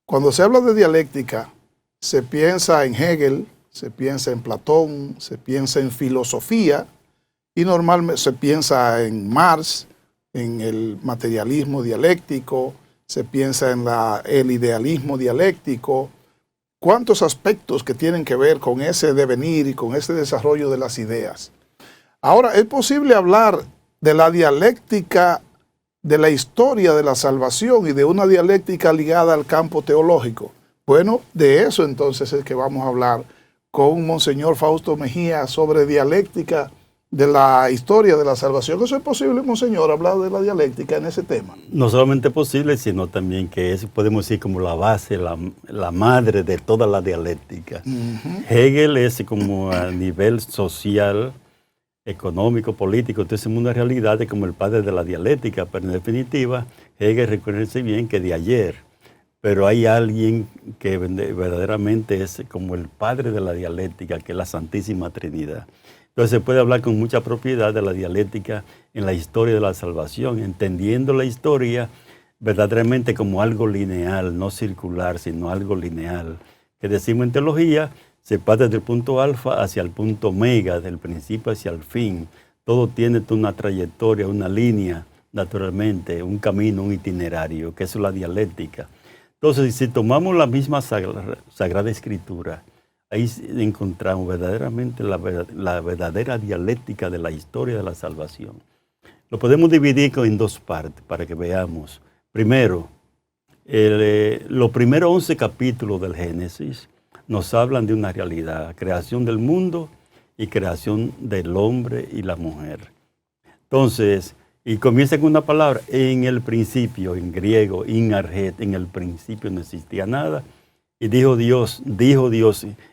Cuando se habla de dialéctica, se piensa en Hegel, se piensa en Platón, se piensa en filosofía y normalmente se piensa en Marx, en el materialismo dialéctico, se piensa en el idealismo dialéctico. ¿Cuántos aspectos que tienen que ver con ese devenir y con ese desarrollo de las ideas? Ahora, ¿es posible hablar de la dialéctica de la historia de la salvación y de una dialéctica ligada al campo teológico? Bueno, de eso entonces es que vamos a hablar con Monseñor Fausto Mejía sobre dialéctica de la historia de la salvación. ¿Eso es posible, Monseñor, hablar de la dialéctica en ese tema? No solamente posible, sino también que es, podemos decir, como la base, la madre de toda la dialéctica. Hegel es como a nivel social, económico, político, entonces es una realidad de como el padre de la dialéctica, pero en definitiva, Hegel reconoce bien que de ayer, pero hay alguien que verdaderamente es como el padre de la dialéctica, que es la Santísima Trinidad. Entonces se puede hablar con mucha propiedad de la dialéctica en la historia de la salvación, entendiendo la historia verdaderamente como algo lineal, no circular, sino algo lineal. Que decimos en teología, se pasa desde el punto alfa hacia el punto omega, del principio hacia el fin. Todo tiene una trayectoria, una línea, naturalmente, un camino, un itinerario, que eso es la dialéctica. Entonces, si tomamos la misma Sagrada Escritura, ahí encontramos verdaderamente la verdadera dialéctica de la historia de la salvación. Lo podemos dividir en dos partes para que veamos. Primero, los primeros 11 capítulos del Génesis nos hablan de una realidad, creación del mundo y creación del hombre y la mujer. Entonces, y comienza con una palabra, en el principio, en griego, in arhet, en el principio no existía nada. Y dijo Dios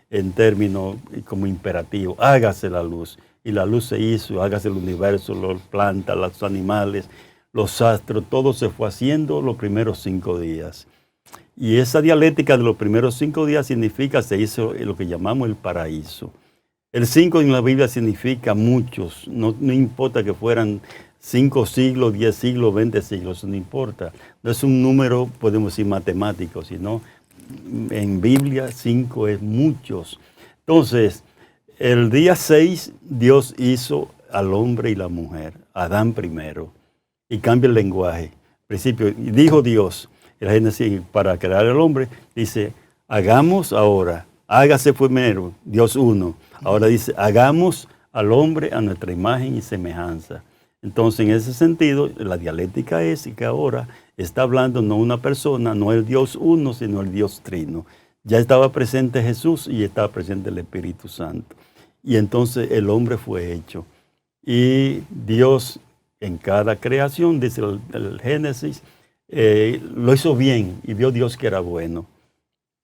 en términos como imperativo, hágase la luz. Y la luz se hizo, hágase el universo, las plantas, los animales, los astros, todo se fue haciendo los primeros 5 días. Y esa dialéctica de los primeros 5 días significa, se hizo lo que llamamos el paraíso. El 5 en la Biblia significa muchos, no importa que fueran 5 siglos, 10 siglos, 20 siglos, no importa. No es un número, podemos decir, matemático, sino en Biblia 5 es muchos. Entonces, el día 6 Dios hizo al hombre y la mujer, Adán primero, y cambia el lenguaje. Al principio, y dijo Dios, el Génesis, para crear al hombre, dice, hagamos ahora, hágase primero, Dios uno. Ahora dice, hagamos al hombre a nuestra imagen y semejanza. Entonces, en ese sentido, la dialéctica es que ahora está hablando no una persona, no el Dios uno, sino el Dios trino. Ya estaba presente Jesús y estaba presente el Espíritu Santo. Y entonces el hombre fue hecho. Y Dios en cada creación, dice el Génesis, lo hizo bien y vio Dios que era bueno.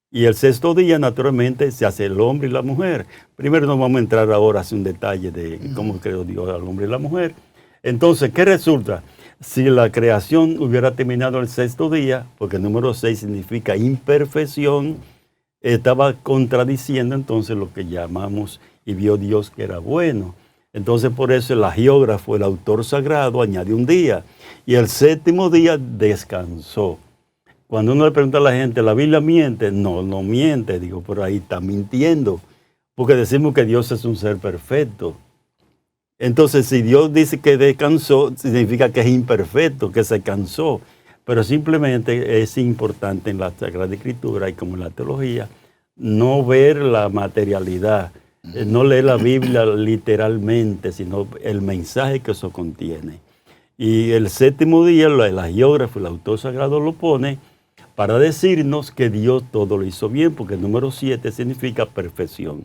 Y el 6º día, naturalmente, se hace el hombre y la mujer. Primero no vamos a entrar ahora a un detalle de cómo creó Dios al hombre y la mujer. Entonces, ¿qué resulta? Si la creación hubiera terminado el 6º día, porque el número 6 significa imperfección, estaba contradiciendo entonces lo que llamamos y vio Dios que era bueno. Entonces, por eso el agiógrafo, el autor sagrado, añade un día. Y el 7º día descansó. Cuando uno le pregunta a la gente, ¿la Biblia miente? No, no miente. Digo, pero ahí está mintiendo. Porque decimos que Dios es un ser perfecto. Entonces, si Dios dice que descansó, significa que es imperfecto, que se cansó. Pero simplemente es importante en la Sagrada Escritura y como en la teología, no ver la materialidad, no leer la Biblia literalmente, sino el mensaje que eso contiene. Y el 7º día, el agiógrafo, el autor sagrado lo pone para decirnos que Dios todo lo hizo bien, porque el número 7 significa perfección,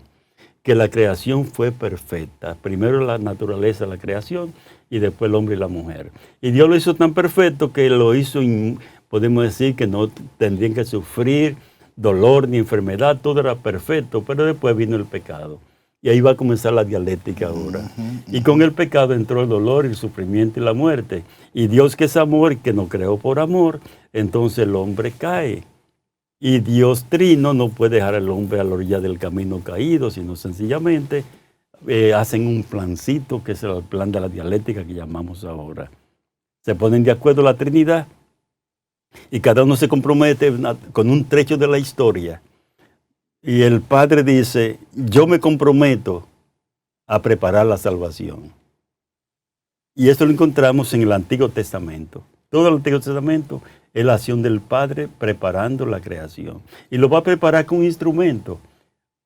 que la creación fue perfecta. Primero la naturaleza, la creación, y después el hombre y la mujer. Y Dios lo hizo tan perfecto que lo hizo, podemos decir que no tendrían que sufrir dolor ni enfermedad, todo era perfecto, pero después vino el pecado. Y ahí va a comenzar la dialéctica ahora. Y con el pecado entró el dolor, el sufrimiento y la muerte. Y Dios, que es amor y que nos creó por amor, entonces el hombre cae. Y Dios trino no puede dejar al hombre a la orilla del camino caído, sino sencillamente hacen un plancito, que es el plan de la dialéctica que llamamos ahora. Se ponen de acuerdo la Trinidad Y cada uno se compromete con un trecho de la historia. Y el Padre dice, yo me comprometo a preparar la salvación. Y esto lo encontramos en el Antiguo Testamento. Todo el Antiguo Testamento es la acción del Padre preparando la creación. Y lo va a preparar con instrumentos.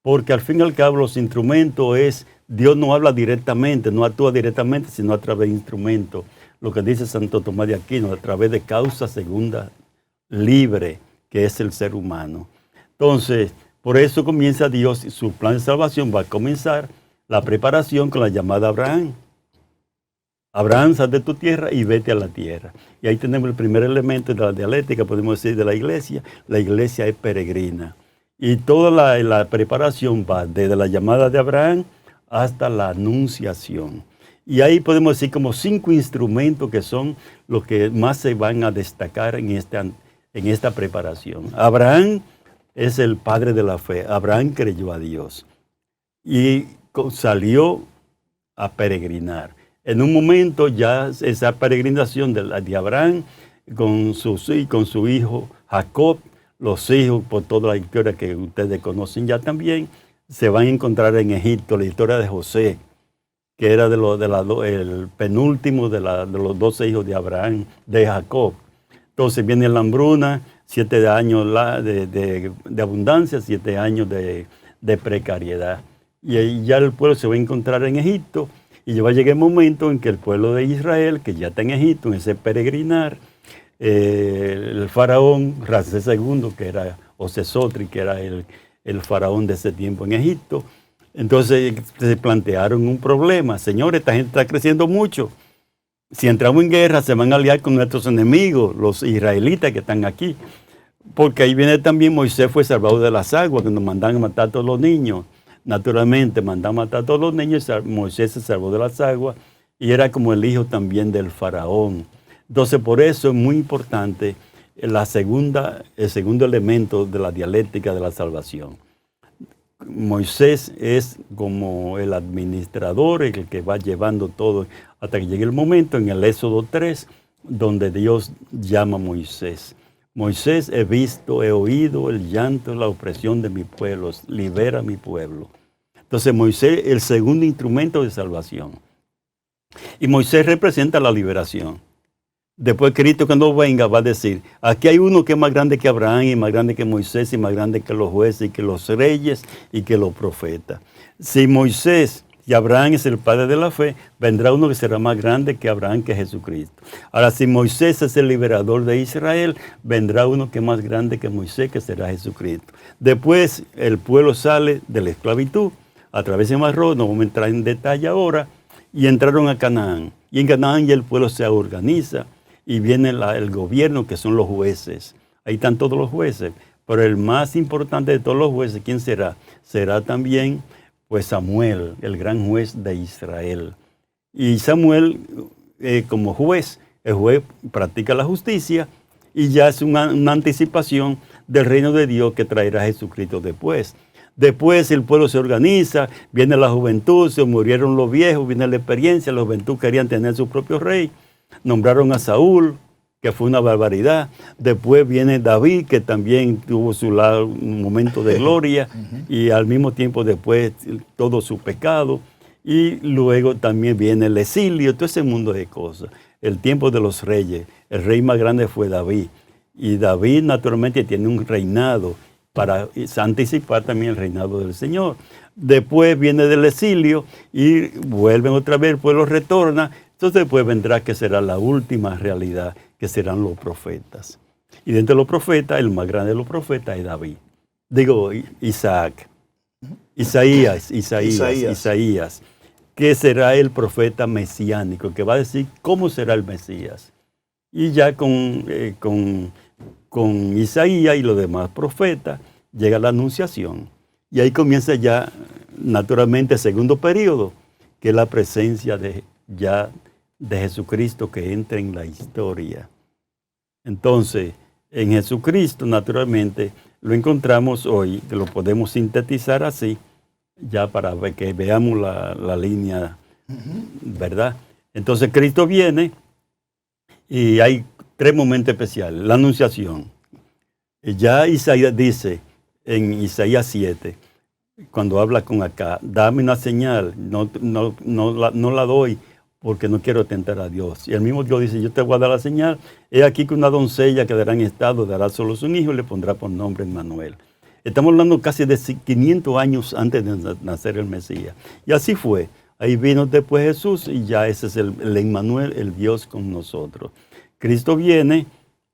Porque al fin y al cabo los instrumentos es, Dios no habla directamente, no actúa directamente, sino a través de instrumentos. Lo que dice Santo Tomás de Aquino, a través de causa segunda libre, que es el ser humano. Entonces, por eso comienza Dios, su plan de salvación va a comenzar la preparación con la llamada Abraham. Abraham, sal de tu tierra y vete a la tierra. Y ahí tenemos el primer elemento de la dialéctica, podemos decir, de la iglesia. La iglesia es peregrina. Y toda la preparación va desde la llamada de Abraham hasta la anunciación. Y ahí podemos decir como 5 instrumentos que son los que más se van a destacar en esta preparación. Abraham es el padre de la fe. Abraham creyó a Dios y salió a peregrinar. En un momento ya esa peregrinación de Abraham con su hijo Jacob, los hijos, por toda la historia que ustedes conocen ya también, se van a encontrar en Egipto, la historia de José, que era el penúltimo de los 12 hijos de Abraham, de Jacob. Entonces viene la hambruna, 7 años de abundancia, 7 años de precariedad. Y ahí ya el pueblo se va a encontrar en Egipto, y ya va a llegar el momento en que el pueblo de Israel, que ya está en Egipto, en ese peregrinar, el faraón Ramsés II, que era Sesostri, que era el faraón de ese tiempo en Egipto. Entonces se plantearon un problema. Señores, esta gente está creciendo mucho. Si entramos en guerra, se van a aliar con nuestros enemigos, los israelitas que están aquí. Porque ahí viene también Moisés fue salvado de las aguas, cuando mandan a matar a todos los niños. Naturalmente, mandan a matar a todos los niños, Moisés se salvó de las aguas y era como el hijo también del faraón. Entonces, por eso es muy importante el segundo elemento de la dialéctica de la salvación. Moisés es como el administrador, el que va llevando todo hasta que llegue el momento en el Éxodo 3, donde Dios llama a Moisés. Moisés, he visto, he oído el llanto, la opresión de mi pueblo, libera a mi pueblo. Entonces Moisés, el segundo instrumento de salvación. Y Moisés representa la liberación. Después Cristo cuando venga va a decir, aquí hay uno que es más grande que Abraham y más grande que Moisés y más grande que los jueces y que los reyes y que los profetas. Si Moisés y Abraham es el padre de la fe, vendrá uno que será más grande que Abraham, que Jesucristo. Ahora, si Moisés es el liberador de Israel, vendrá uno que es más grande que Moisés, que será Jesucristo. Después el pueblo sale de la esclavitud, a través de Mar Rojo, no vamos a entrar en detalle ahora, y entraron a Canaán. Y en Canaán ya el pueblo se organiza y viene el gobierno, que son los jueces. Ahí están todos los jueces, pero el más importante de todos los jueces, ¿quién será? Será también pues Samuel, el gran juez de Israel. Y Samuel, como juez, el juez practica la justicia y ya es una anticipación del reino de Dios que traerá Jesucristo después. Después el pueblo se organiza, viene la juventud, se murieron los viejos, viene la experiencia, la juventud querían tener su propio rey. Nombraron a Saúl, que fue una barbaridad. Después viene David, que también tuvo un momento de gloria, y al mismo tiempo después todo su pecado. Y luego también viene el exilio, todo ese mundo de cosas. El tiempo de los reyes, el rey más grande fue David. Y David naturalmente tiene un reinado para anticipar también el reinado del Señor. Después viene del exilio y vuelven otra vez, el pueblo retorna. Entonces después vendrá que será la última realidad, que serán los profetas. Y dentro de los profetas, el más grande de los profetas es David. Digo, Isaac. Isaías, que será el profeta mesiánico, que va a decir cómo será el Mesías. Y ya con Isaías y los demás profetas llega la anunciación. Y ahí comienza ya, naturalmente, el segundo periodo, que es la presencia de Jesucristo que entra en la historia. Entonces, en Jesucristo, naturalmente, lo encontramos hoy, que lo podemos sintetizar así, ya para que veamos la línea, ¿verdad? Entonces, Cristo viene y hay tres momentos especiales. La anunciación. Ya Isaías dice en Isaías 7, cuando habla con Acá, dame una señal, no la doy porque no quiero tentar a Dios. Y el mismo Dios dice, yo te voy a dar la señal, he aquí que una doncella quedará en estado, dará solo un hijo y le pondrá por nombre Emmanuel. Estamos hablando casi de 500 años antes de nacer el Mesías. Y así fue. Ahí vino después Jesús y ya ese es el Emmanuel, el Dios con nosotros. Cristo viene,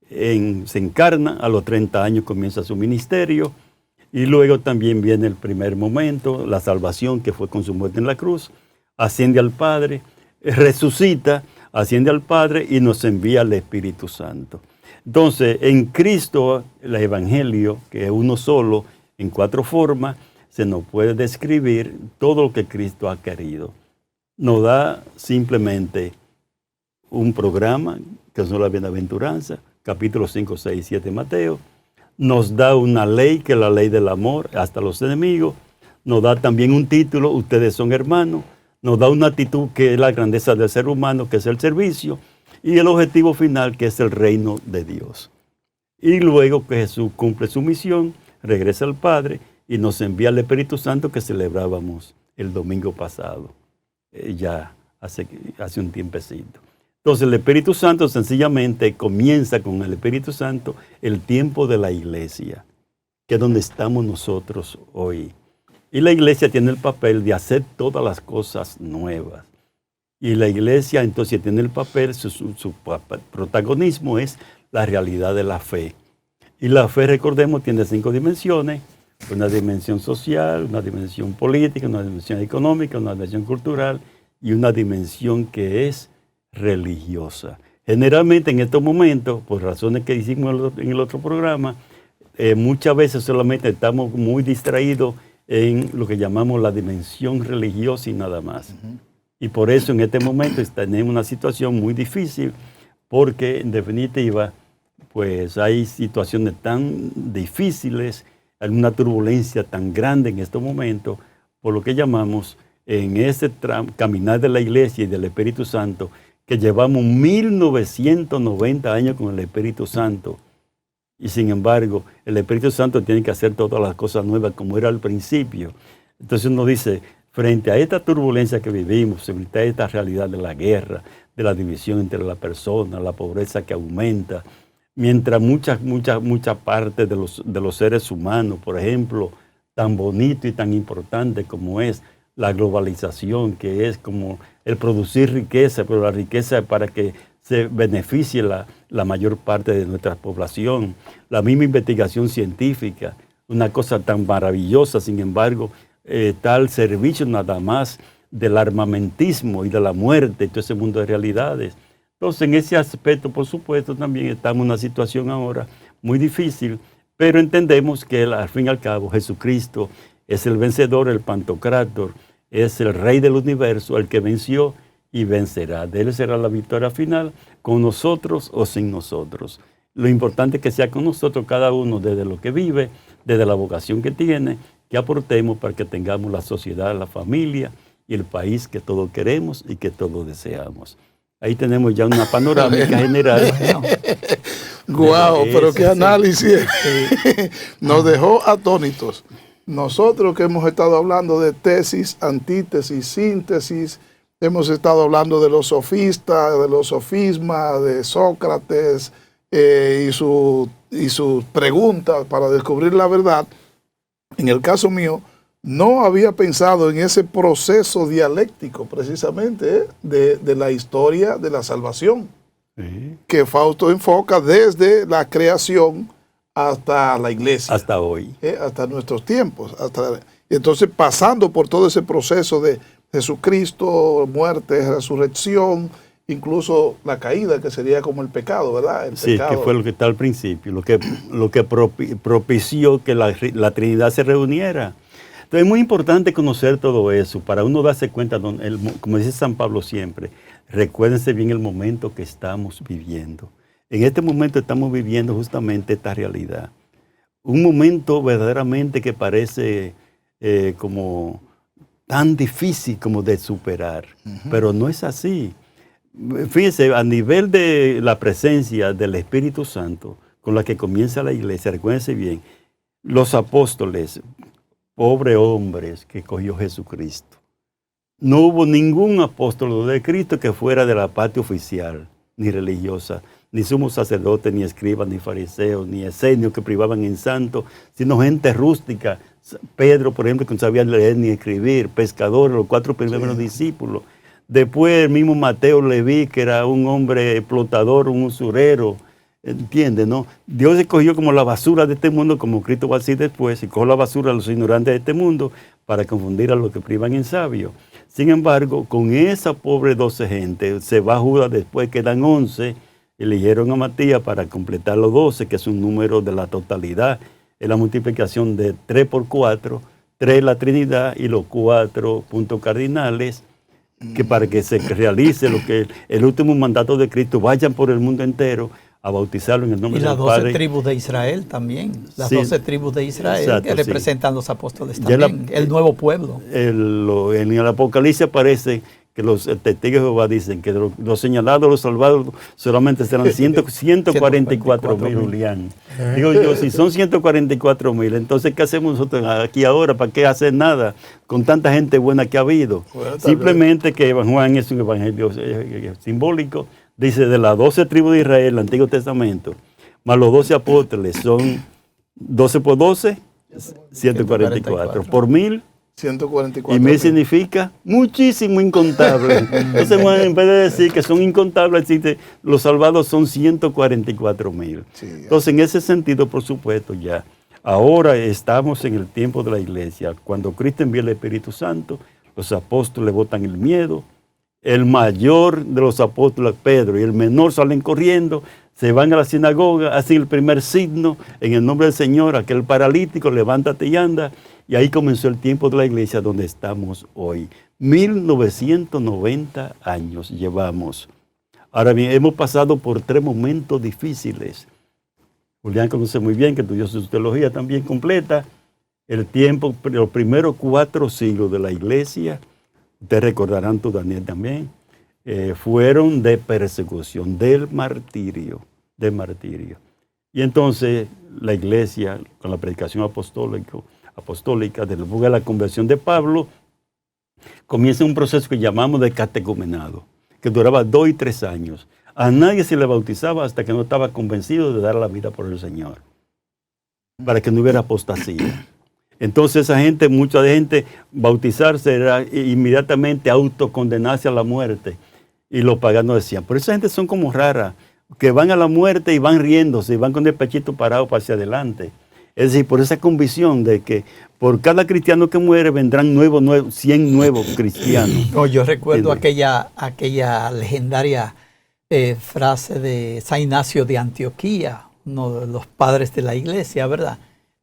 se encarna, a los 30 años comienza su ministerio y luego también viene el primer momento, la salvación que fue con su muerte en la cruz, asciende al Padre, resucita, asciende al Padre y nos envía al Espíritu Santo. Entonces, en Cristo, el Evangelio, que es uno solo, en 4 formas, se nos puede describir todo lo que Cristo ha querido. Nos da simplemente un programa, que son las bienaventuranzas, capítulos 5, 6 y 7 de Mateo. Nos da una ley, que es la ley del amor, hasta los enemigos. Nos da también un título, ustedes son hermanos. Nos da una actitud que es la grandeza del ser humano, que es el servicio. Y el objetivo final, que es el reino de Dios. Y luego que Jesús cumple su misión, regresa al Padre y nos envía el Espíritu Santo que celebrábamos el domingo pasado, ya hace un tiempecito. Entonces el Espíritu Santo sencillamente comienza con el Espíritu Santo el tiempo de la iglesia, que es donde estamos nosotros hoy. Y la iglesia tiene el papel de hacer todas las cosas nuevas. Y la iglesia entonces tiene el papel, su protagonismo es la realidad de la fe. Y la fe, recordemos, tiene 5 dimensiones: una dimensión social, una dimensión política, una dimensión económica, una dimensión cultural y una dimensión que es religiosa. Generalmente en estos momentos, por razones que hicimos en el otro programa, muchas veces solamente estamos muy distraídos en lo que llamamos la dimensión religiosa y nada más. Y por eso en este momento tenemos una situación muy difícil, porque en definitiva, pues hay situaciones tan difíciles, hay una turbulencia tan grande en estos momentos, por lo que llamamos en ese caminar de la iglesia y del Espíritu Santo, que llevamos 1990 años con el Espíritu Santo. Y sin embargo, el Espíritu Santo tiene que hacer todas las cosas nuevas como era al principio. Entonces uno dice, frente a esta turbulencia que vivimos, frente a esta realidad de la guerra, de la división entre las personas, la pobreza que aumenta, mientras muchas partes de los seres humanos, por ejemplo, tan bonito y tan importante como es la globalización, que es como el producir riqueza, pero la riqueza es para que se beneficie la mayor parte de nuestra población. La misma investigación científica, una cosa tan maravillosa, sin embargo, está al servicio nada más del armamentismo y de la muerte y todo ese mundo de realidades. Entonces, en ese aspecto, por supuesto, también estamos en una situación ahora muy difícil, pero entendemos que al fin y al cabo Jesucristo es el vencedor, el Pantocrátor, es el Rey del universo, el que venció y vencerá. De él será la victoria final, con nosotros o sin nosotros. Lo importante es que sea con nosotros cada uno, desde lo que vive, desde la vocación que tiene, que aportemos para que tengamos la sociedad, la familia y el país que todos queremos y que todos deseamos. Ahí tenemos ya una panorámica general. Guau, pero qué análisis. Nos dejó atónitos. Nosotros que hemos estado hablando de tesis, antítesis, síntesis, hemos estado hablando de los sofistas, de los sofismas, de Sócrates y sus preguntas para descubrir la verdad. En el caso mío, no había pensado en ese proceso dialéctico precisamente de la historia de la salvación, que Fausto enfoca desde la creación hasta la iglesia. Hasta hoy. Hasta nuestros tiempos. Entonces, pasando por todo ese proceso de Jesucristo, muerte, resurrección, incluso la caída, que sería como el pecado, ¿verdad? El pecado. Que fue lo que está al principio, lo que propició que la Trinidad se reuniera. Entonces es muy importante conocer todo eso para uno darse cuenta, como dice San Pablo siempre, recuérdense bien el momento que estamos viviendo. En este momento estamos viviendo justamente esta realidad. Un momento verdaderamente que parece como tan difícil como de superar, pero no es así. Fíjense, a nivel de la presencia del Espíritu Santo, con la que comienza la iglesia, recuérdense bien, los apóstoles, pobres hombres que cogió Jesucristo. No hubo ningún apóstol de Cristo que fuera de la parte oficial, ni religiosa, ni sumo sacerdote, ni escribas, ni fariseos, ni esenios que privaban en santo, sino gente rústica. Pedro, por ejemplo, que no sabía leer ni escribir, pescadores, los 4 primeros discípulos. Después el mismo Mateo Leví, que era un hombre explotador, un usurero, ¿entiendes? ¿No? Dios escogió como la basura de este mundo, como Cristo va a decir después, y cogió la basura a los ignorantes de este mundo para confundir a los que privan en sabios. Sin embargo, con esa pobre 12 gente, se va Judas, después quedan 11, eligieron a Matías para completar los 12, que es un número de la totalidad, es la multiplicación de 3 por 4, 3 la Trinidad y los 4 puntos cardinales, que para que se realice lo que el último mandato de Cristo, vayan por el mundo entero a bautizarlo en el nombre del Padre. Y las 12 tribus de Israel también, las 12 tribus de Israel, exacto, que representan los apóstoles también, el nuevo pueblo. En el Apocalipsis aparece que los testigos de Jehová dicen que los señalados, los salvados, solamente serán 144,000, Julián. Digo yo, si son 144,000, entonces ¿qué hacemos nosotros aquí ahora? ¿Para qué hacer nada con tanta gente buena que ha habido? Bueno, simplemente que Juan es un evangelio simbólico, dice de las 12 tribus de Israel, el Antiguo Testamento, más los 12 apóstoles, son 12 por 12, 144. Por 1000, 144. Y 1000 significa muchísimo, incontable. Entonces, en vez de decir que son incontables, los salvados son 144,000. Sí, entonces, en ese sentido, por supuesto, ya. Ahora estamos en el tiempo de la iglesia. Cuando Cristo envía el Espíritu Santo, los apóstoles botan el miedo. El mayor de los apóstoles, Pedro, y el menor salen corriendo, se van a la sinagoga, hacen el primer signo en el nombre del Señor, aquel paralítico, levántate y anda. Y ahí comenzó el tiempo de la iglesia donde estamos hoy. 1990 años llevamos. Ahora bien, hemos pasado por 3 momentos difíciles. Julián conoce muy bien que estudió su teología también completa. El tiempo, los primeros 4 siglos de la iglesia, ustedes recordarán, tú Daniel también, fueron de persecución, del martirio. Y entonces la iglesia, con la predicación apostólica del boom de la conversión de Pablo, comienza un proceso que llamamos de catecumenado, que duraba 2 y 3 años. A nadie se le bautizaba hasta que no estaba convencido de dar la vida por el Señor, para que no hubiera apostasía. Entonces esa gente, mucha gente, bautizarse era inmediatamente autocondenarse a la muerte. Y los paganos decían, pero esa gente son como raras, que van a la muerte y van riéndose, y van con el pechito parado para hacia adelante. Es decir, por esa convicción de que por cada cristiano que muere vendrán 100 nuevos cristianos. No, yo recuerdo aquella legendaria frase de San Ignacio de Antioquía, uno de los padres de la iglesia, ¿verdad?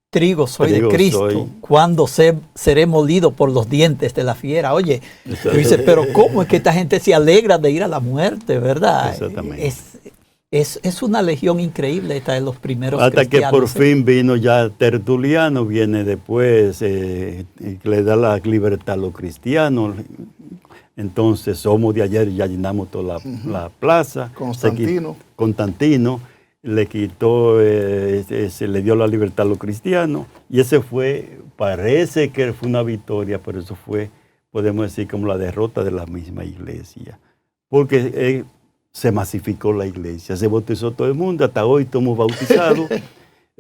Trigo soy de Cristo, cuando seré molido por los dientes de la fiera. Oye, tú dices, pero ¿cómo es que esta gente se alegra de ir a la muerte, verdad? Exactamente. Es una legión increíble esta de los primeros hasta cristianos. Que por fin vino ya Tertuliano, viene después, que le da la libertad a los cristianos. Entonces somos de ayer, ya llenamos toda la plaza. Constantino le quitó, se le dio la libertad a los cristianos. Y ese parece que fue una victoria, pero eso fue, podemos decir, como la derrota de la misma iglesia. Porque se masificó la iglesia, se bautizó todo el mundo, hasta hoy estamos bautizados,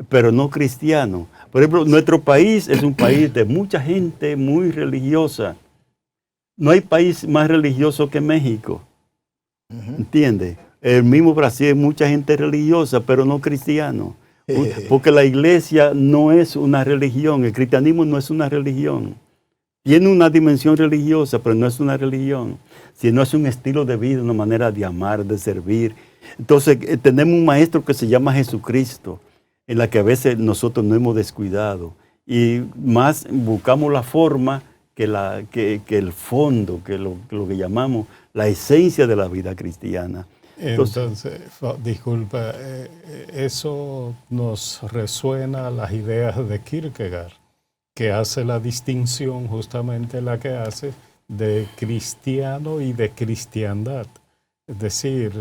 pero no cristianos. Por ejemplo, nuestro país es un país de mucha gente muy religiosa. No hay país más religioso que México, ¿entiendes? El mismo Brasil hay mucha gente religiosa, pero no cristiano. Porque la iglesia no es una religión, el cristianismo no es una religión. Tiene una dimensión religiosa, pero no es una religión, sino es un estilo de vida, una manera de amar, de servir. Entonces, tenemos un maestro que se llama Jesucristo, en la que a veces nosotros no hemos descuidado. Y más buscamos la forma que el fondo, que lo que llamamos la esencia de la vida cristiana. Entonces, disculpa, eso nos resuena a las ideas de Kierkegaard, que hace la distinción, justamente la que hace, de cristiano y de cristiandad. Es decir,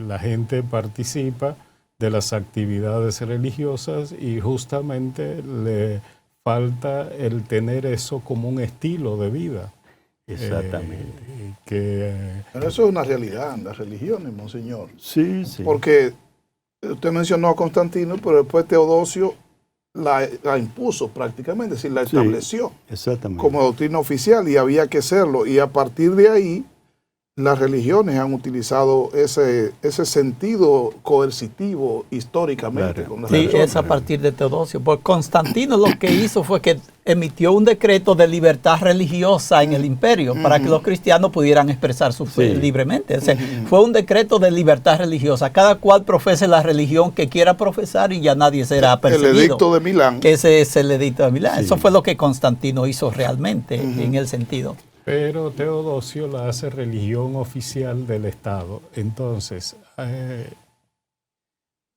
la gente participa de las actividades religiosas y justamente le falta el tener eso como un estilo de vida. Exactamente. Pero eso es una realidad en las religiones, monseñor. Sí, sí. Porque usted mencionó a Constantino, pero después Teodosio la impuso prácticamente, es decir, la estableció como doctrina oficial y había que hacerlo. Y a partir de ahí, las religiones han utilizado ese sentido coercitivo históricamente. Claro. Con las religiones. Es a partir de Teodosio. Porque Constantino lo que hizo fue que emitió un decreto de libertad religiosa en el imperio para que los cristianos pudieran expresar su fe libremente. O sea, fue un decreto de libertad religiosa. Cada cual profese la religión que quiera profesar y ya nadie será perseguido. El edicto de Milán. Ese es el edicto de Milán. Eso fue lo que Constantino hizo realmente en el sentido. Pero Teodosio la hace religión oficial del Estado. Entonces,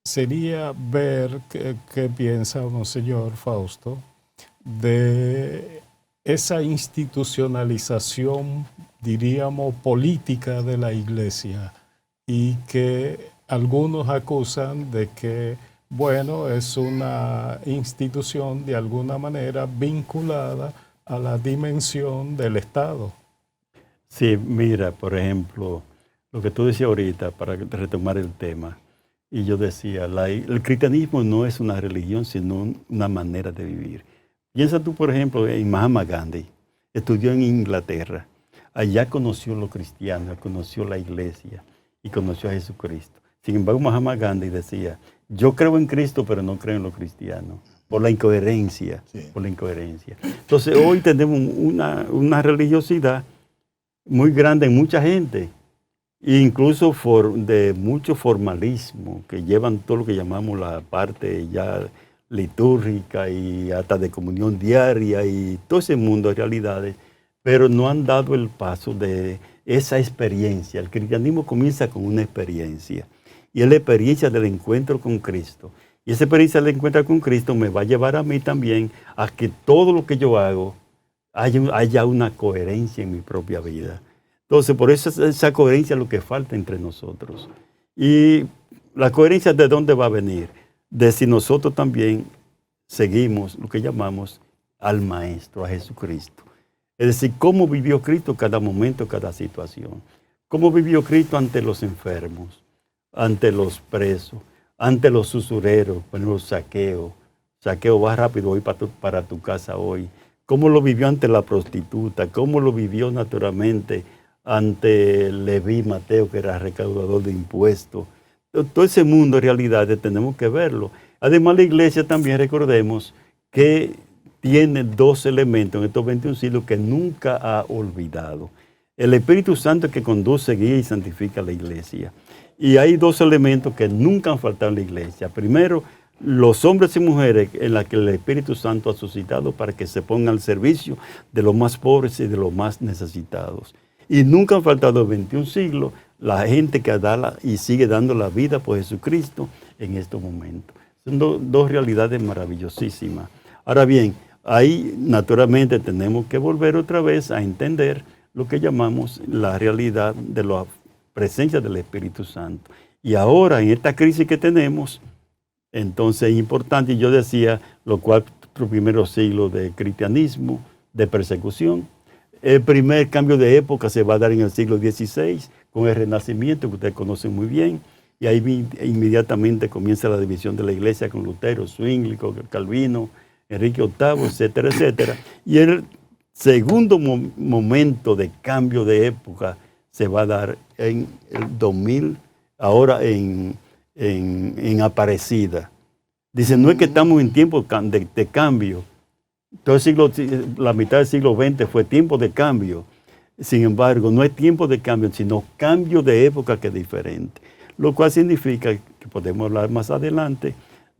sería ver qué piensa Monseñor Fausto de esa institucionalización, diríamos, política de la Iglesia y que algunos acusan de que, bueno, es una institución de alguna manera vinculada a la dimensión del Estado. Sí, mira, por ejemplo, lo que tú decías ahorita, para retomar el tema, y yo decía, el cristianismo no es una religión, sino una manera de vivir. Piensa tú, por ejemplo, en Mahatma Gandhi, estudió en Inglaterra, allá conoció los cristianos, conoció la iglesia y conoció a Jesucristo. Sin embargo, Mahatma Gandhi decía, yo creo en Cristo, pero no creo en los cristianos. Por la incoherencia, por la incoherencia. Entonces hoy tenemos una religiosidad muy grande en mucha gente, incluso de mucho formalismo, que llevan todo lo que llamamos la parte ya litúrgica y hasta de comunión diaria y todo ese mundo de realidades, pero no han dado el paso de esa experiencia. El cristianismo comienza con una experiencia, y es la experiencia del encuentro con Cristo. Y esa experiencia del encuentro con Cristo me va a llevar a mí también a que todo lo que yo hago haya una coherencia en mi propia vida. Entonces, por eso esa coherencia es lo que falta entre nosotros. Y la coherencia, ¿de dónde va a venir? De si nosotros también seguimos lo que llamamos al Maestro, a Jesucristo. Es decir, cómo vivió Cristo cada momento, cada situación. Cómo vivió Cristo ante los enfermos, ante los presos, ante los usureros, por ejemplo, Saqueo, va rápido hoy para tu casa hoy. ¿Cómo lo vivió ante la prostituta? ¿Cómo lo vivió naturalmente ante Leví, Mateo, que era recaudador de impuestos? Todo ese mundo de realidades tenemos que verlo. Además, la iglesia también, recordemos, que tiene dos elementos en estos 21 siglos que nunca ha olvidado. El Espíritu Santo que conduce, guía y santifica a la iglesia. Y hay dos elementos que nunca han faltado en la iglesia. Primero, los hombres y mujeres en los que el Espíritu Santo ha suscitado para que se pongan al servicio de los más pobres y de los más necesitados. Y nunca han faltado en 21 siglos la gente que da y sigue dando la vida por Jesucristo en estos momentos. Son dos realidades maravillosísimas. Ahora bien, ahí naturalmente tenemos que volver otra vez a entender lo que llamamos la realidad de la presencia del Espíritu Santo. Y ahora, en esta crisis que tenemos, entonces es importante, y yo decía, los 4 primeros siglos de cristianismo, de persecución. El primer cambio de época se va a dar en el siglo XVI, con el Renacimiento, que ustedes conocen muy bien, y ahí inmediatamente comienza la división de la iglesia con Lutero, Zwinglio, Calvino, Enrique VIII, etcétera, etcétera. Y el segundo momento de cambio de época se va a dar en el 2000, ahora en Aparecida. Dice, no es que estamos en tiempo de cambio. Todo el siglo, la mitad del siglo XX fue tiempo de cambio. Sin embargo, no es tiempo de cambio, sino cambio de época que es diferente. Lo cual significa, que podemos hablar más adelante,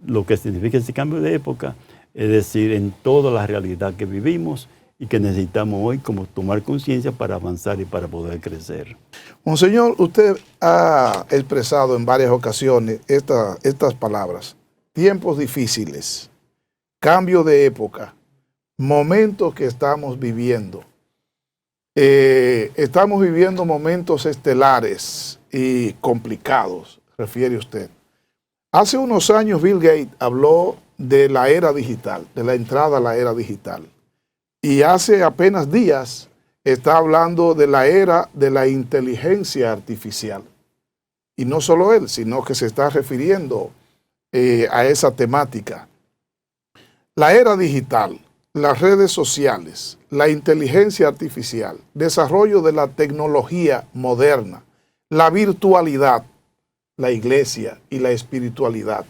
lo que significa ese cambio de época, es decir, en toda la realidad que vivimos y que necesitamos hoy como tomar conciencia para avanzar y para poder crecer. Monseñor, usted ha expresado en varias ocasiones estas palabras: tiempos difíciles, cambio de época, momentos que estamos viviendo. Estamos viviendo momentos estelares y complicados, refiere usted. Hace unos años Bill Gates habló de la era digital, de la entrada a la era digital. Y hace apenas días está hablando de la era de la inteligencia artificial. Y no solo él, sino que se está refiriendo a esa temática. La era digital, las redes sociales, la inteligencia artificial, desarrollo de la tecnología moderna, la virtualidad, la iglesia y la espiritualidad.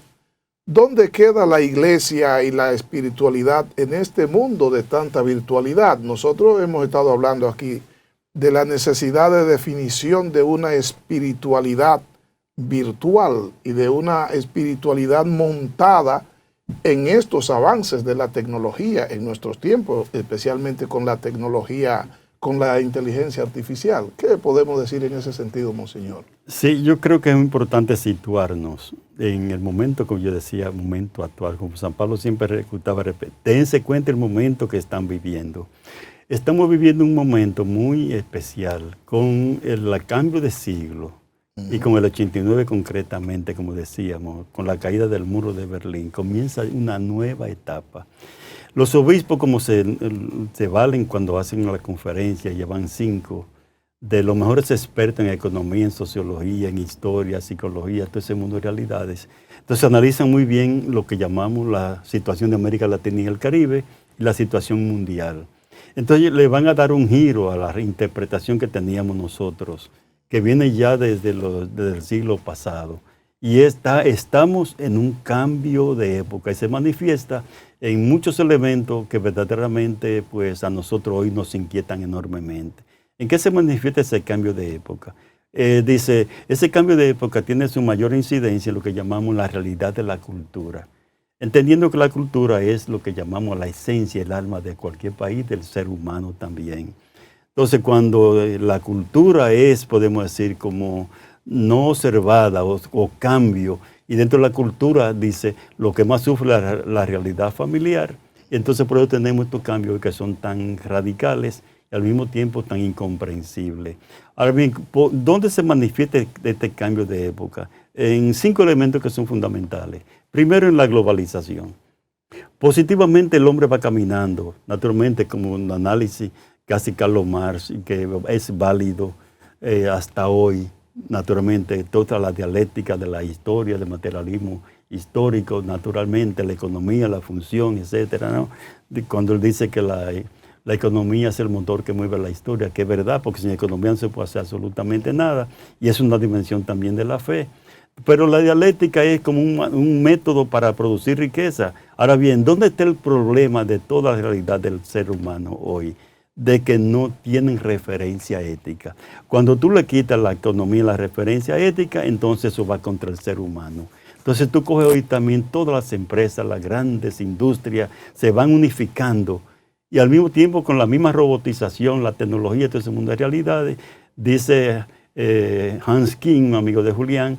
¿Dónde queda la iglesia y la espiritualidad en este mundo de tanta virtualidad? Nosotros hemos estado hablando aquí de la necesidad de definición de una espiritualidad virtual y de una espiritualidad montada en estos avances de la tecnología en nuestros tiempos, especialmente con la tecnología, con la inteligencia artificial. ¿Qué podemos decir en ese sentido, Monseñor? Sí, yo creo que es muy importante situarnos en el momento, como yo decía, momento actual, como San Pablo siempre reclutaba, dense cuenta el momento que están viviendo. Estamos viviendo un momento muy especial con el cambio de siglo y con el 89 concretamente, como decíamos, con la caída del muro de Berlín, comienza una nueva etapa. Los obispos, como se valen cuando hacen la conferencia, llevan 5 de los mejores expertos en economía, en sociología, en historia, psicología, todo ese mundo de realidades. Entonces analizan muy bien lo que llamamos la situación de América Latina y el Caribe y la situación mundial. Entonces le van a dar un giro a la reinterpretación que teníamos nosotros, que viene ya desde el siglo pasado. Y estamos en un cambio de época y se manifiesta en muchos elementos que verdaderamente pues, a nosotros hoy nos inquietan enormemente. ¿En qué se manifiesta ese cambio de época? Dice, ese cambio de época tiene su mayor incidencia en lo que llamamos la realidad de la cultura. Entendiendo que la cultura es lo que llamamos la esencia, el alma de cualquier país, del ser humano también. Entonces, cuando la cultura es, podemos decir, como no observada o cambio, y dentro de la cultura, dice, lo que más sufre la realidad familiar, entonces por eso tenemos estos cambios que son tan radicales y al mismo tiempo tan incomprensibles. Ahora bien, ¿dónde se manifiesta este cambio de época? En 5 elementos que son fundamentales. Primero, en la globalización. Positivamente el hombre va caminando, naturalmente como un análisis que hace Carlos Marx y que es válido hasta hoy, naturalmente toda la dialéctica de la historia, del materialismo histórico, naturalmente la economía, la función, etcétera, ¿no? Cuando él dice que la economía es el motor que mueve la historia, que es verdad, porque sin economía no se puede hacer absolutamente nada, y es una dimensión también de la fe. Pero la dialéctica es como un método para producir riqueza. Ahora bien, ¿dónde está el problema de toda la realidad del ser humano hoy? De que no tienen referencia ética. Cuando tú le quitas la economía, la referencia ética, entonces eso va contra el ser humano. Entonces tú coges hoy también todas las empresas, las grandes industrias, se van unificando y al mismo tiempo con la misma robotización, la tecnología, todo ese mundo de realidades, dice Hans King, amigo de Julián,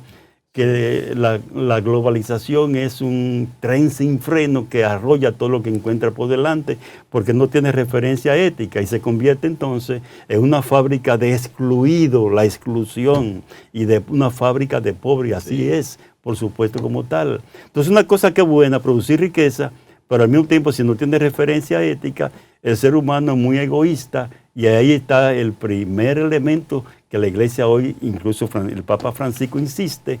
que la globalización es un tren sin freno que arrolla todo lo que encuentra por delante porque no tiene referencia ética y se convierte entonces en una fábrica de excluido, la exclusión, y de una fábrica de pobres. Así es, por supuesto, como tal. Entonces una cosa que es buena, producir riqueza, pero al mismo tiempo si no tiene referencia ética, el ser humano es muy egoísta y ahí está el primer elemento que la Iglesia hoy, incluso el Papa Francisco insiste,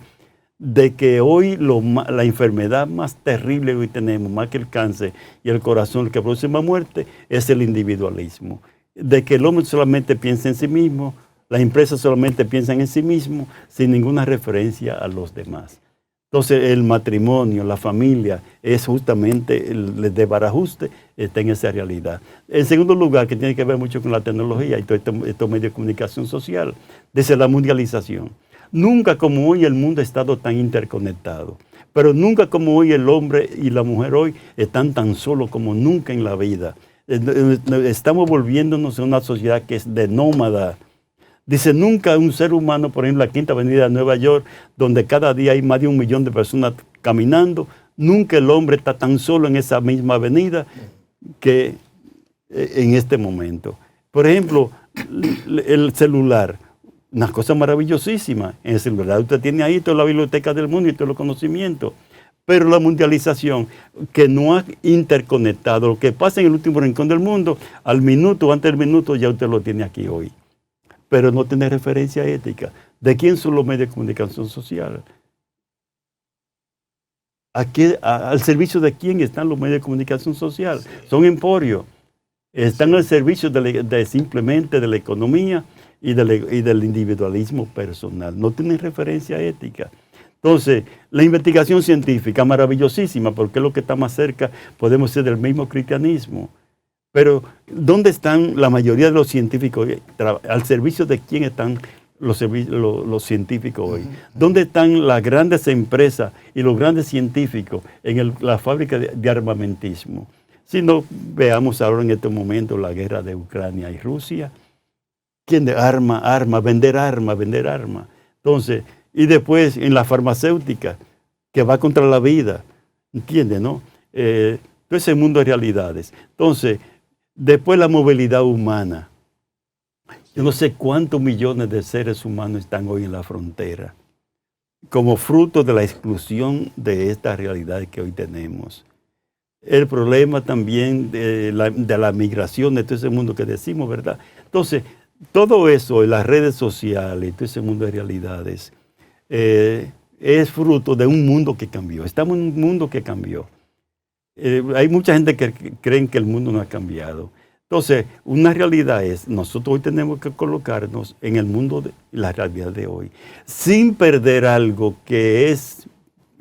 de que hoy la enfermedad más terrible que hoy tenemos, más que el cáncer y el corazón que produce más muerte, es el individualismo. De que el hombre solamente piensa en sí mismo, las empresas solamente piensan en sí mismo, sin ninguna referencia a los demás. Entonces el matrimonio, la familia, es justamente el desbarajuste, está en esa realidad. En segundo lugar, que tiene que ver mucho con la tecnología y todo estos medios de comunicación social, desde la mundialización. Nunca como hoy el mundo ha estado tan interconectado, pero nunca como hoy el hombre y la mujer hoy están tan solos como nunca en la vida. Estamos volviéndonos a una sociedad que es de nómada. Dice, nunca un ser humano, por ejemplo, la Quinta Avenida de Nueva York, donde cada día hay más de 1 millón de personas caminando, nunca el hombre está tan solo en esa misma avenida que en este momento. Por ejemplo, el celular. Una cosa maravillosísima. En el celular usted tiene ahí toda la biblioteca del mundo y todos los conocimientos. Pero la mundialización, que no ha interconectado lo que pasa en el último rincón del mundo, al minuto, antes del minuto, ya usted lo tiene aquí hoy. Pero no tiene referencia ética. ¿De quién son los medios de comunicación social? ¿Al servicio de quién están los medios de comunicación social? Son emporios. Están al servicio simplemente de la economía y del individualismo personal. No tienen referencia ética. Entonces, la investigación científica, maravillosísima, porque es lo que está más cerca, podemos ser del mismo cristianismo. Pero, ¿dónde están la mayoría de los científicos? ¿Al servicio de quién están los científicos hoy? ¿Dónde están las grandes empresas y los grandes científicos en la fábrica de armamentismo? Si no veamos ahora en este momento la guerra de Ucrania y Rusia, ¿quién de vender arma? Entonces, y después en la farmacéutica, que va contra la vida, ¿entiendes, no? Todo ese mundo de realidades. Entonces, después la movilidad humana. Yo no sé cuántos millones de seres humanos están hoy en la frontera, como fruto de la exclusión de esta realidad que hoy tenemos. El problema también de la migración, de todo ese mundo que decimos, ¿verdad? Entonces, todo eso, las redes sociales, todo ese mundo de realidades, es fruto de un mundo que cambió. Estamos en un mundo que cambió. Hay mucha gente que cree que el mundo no ha cambiado. Entonces, una realidad es, nosotros hoy tenemos que colocarnos en el mundo de la realidad de hoy, sin perder algo que es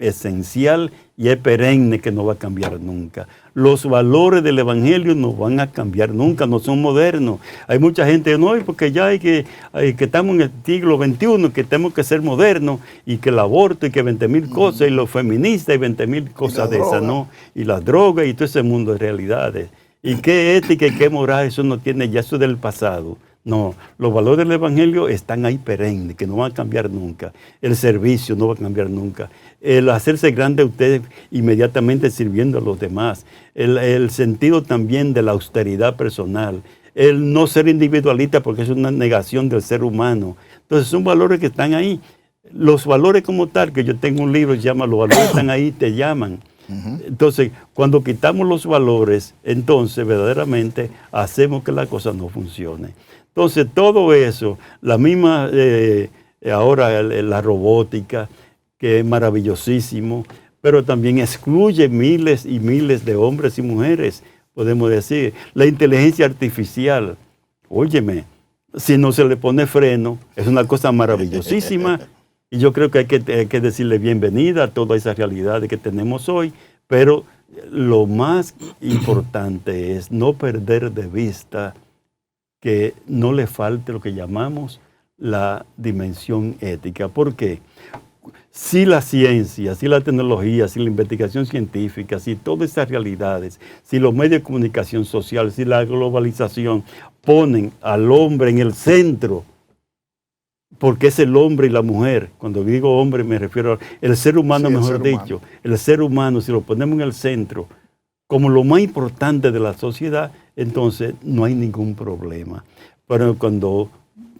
esencial y es perenne, que no va a cambiar nunca. Los valores del Evangelio no van a cambiar nunca, no son modernos. Hay mucha gente, no, porque ya que estamos en el siglo XXI, que tenemos que ser modernos, y que el aborto, y que 20,000 cosas, y los feministas, y 20,000 cosas de esas, ¿no? Y las drogas, y todo ese mundo de realidades. Y qué ética y qué moral, eso no tiene, ya eso es del pasado. No, los valores del Evangelio están ahí perennes, que no van a cambiar nunca. El servicio no va a cambiar nunca. El hacerse grande a usted inmediatamente sirviendo a los demás. El sentido también de la austeridad personal. El no ser individualista, porque es una negación del ser humano. Entonces son valores que están ahí. Los valores como tal, que yo tengo un libro que se llama Los valores están ahí, te llaman. Entonces, cuando quitamos los valores, entonces verdaderamente hacemos que la cosa no funcione. Entonces, todo eso, la misma, ahora la robótica, que es maravillosísimo, pero también excluye miles y miles de hombres y mujeres, podemos decir. La inteligencia artificial, óyeme, si no se le pone freno, es una cosa maravillosísima. Y yo creo que hay que decirle bienvenida a toda esa realidad que tenemos hoy, pero lo más importante es no perder de vista que no le falte lo que llamamos la dimensión ética. ¿Por qué? Si la ciencia, si la tecnología, si la investigación científica, si todas esas realidades, si los medios de comunicación social, si la globalización ponen al hombre en el centro, porque es el hombre y la mujer. Cuando digo hombre me refiero al ser humano, sí, mejor dicho. El ser humano, si lo ponemos en el centro, como lo más importante de la sociedad, entonces no hay ningún problema. Pero cuando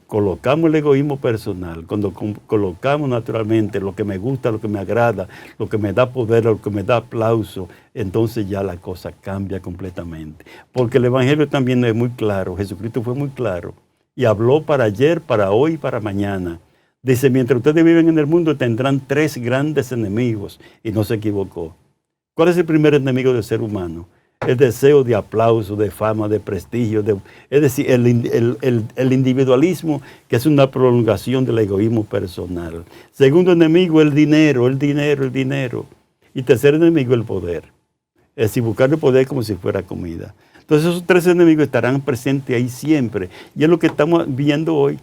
colocamos el egoísmo personal, cuando colocamos naturalmente lo que me gusta, lo que me agrada, lo que me da poder, lo que me da aplauso, entonces ya la cosa cambia completamente. Porque el Evangelio también es muy claro, Jesucristo fue muy claro. Y habló para ayer, para hoy y para mañana. Dice, mientras ustedes viven en el mundo tendrán 3 grandes enemigos. Y no se equivocó. ¿Cuál es el primer enemigo del ser humano? El deseo de aplauso, de fama, de prestigio. Es decir, el individualismo, que es una prolongación del egoísmo personal. Segundo enemigo, el dinero. Y tercer enemigo, el poder. Es decir, buscar el poder como si fuera comida. Entonces esos 3 enemigos estarán presentes ahí siempre. Y es lo que estamos viendo hoy,